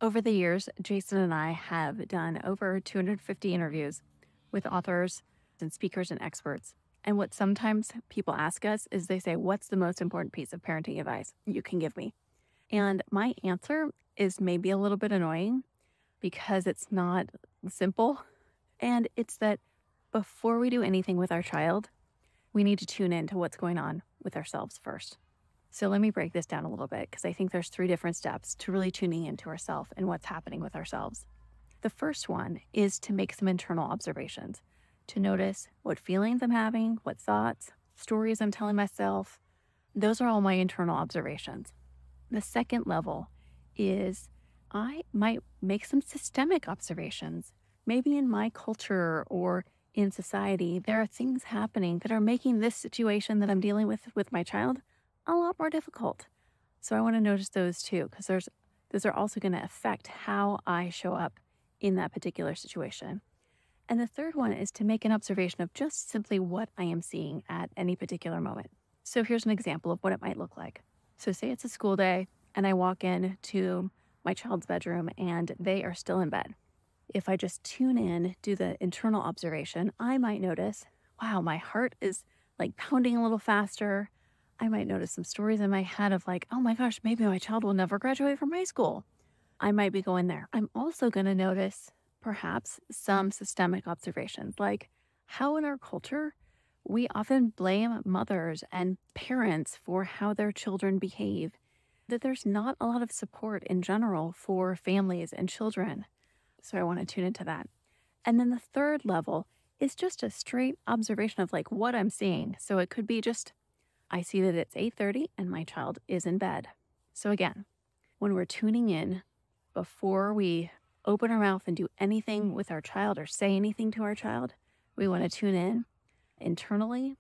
Over the years, Jason and I have done over 250 interviews with authors and speakers and experts. And what sometimes people ask us is they say, "What's the most important piece of parenting advice you can give me?" And my answer is maybe a little bit annoying because it's not simple. And it's that before we do anything with our child, we need to tune in to what's going on with ourselves first. So let me break this down a little bit because I think there's 3 different steps to really tuning into ourselves and what's happening with ourselves. The first one is to make some internal observations, to notice what feelings I'm having, what thoughts, stories I'm telling myself. Those are all my internal observations. The second level is I might make some systemic observations. Maybe in my culture or in society, there are things happening that are making this situation that I'm dealing with my child a lot more difficult. So I want to notice those too, because those are also going to affect how I show up in that particular situation. And the third one is to make an observation of just simply what I am seeing at any particular moment. So here's an example of what it might look like. So say it's a school day and I walk in to my child's bedroom and they are still in bed. If I just tune in, do the internal observation, I might notice, wow, my heart is like pounding a little faster. I might notice some stories in my head of like, oh my gosh, maybe my child will never graduate from high school. I might be going there. I'm also going to notice perhaps some systemic observations, like how in our culture, we often blame mothers and parents for how their children behave, that there's not a lot of support in general for families and children. So I want to tune into that. And then the third level is just a straight observation of like what I'm seeing. So it could be just, I see that it's 8:30 and my child is in bed. So again, when we're tuning in, before we open our mouth and do anything with our child or say anything to our child, we want to tune in internally,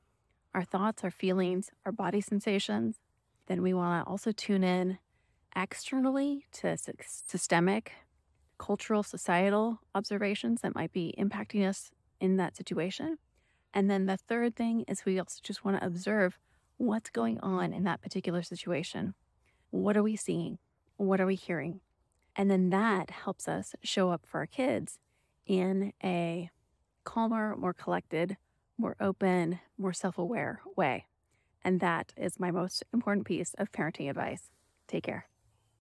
our thoughts, our feelings, our body sensations. Then we want to also tune in externally to systemic, cultural, societal observations that might be impacting us in that situation. And then the third thing is we also just want to observe what's going on in that particular situation. What are we seeing? What are we hearing? And then that helps us show up for our kids in a calmer, more collected, more open, more self-aware way. And that is my most important piece of parenting advice. Take care.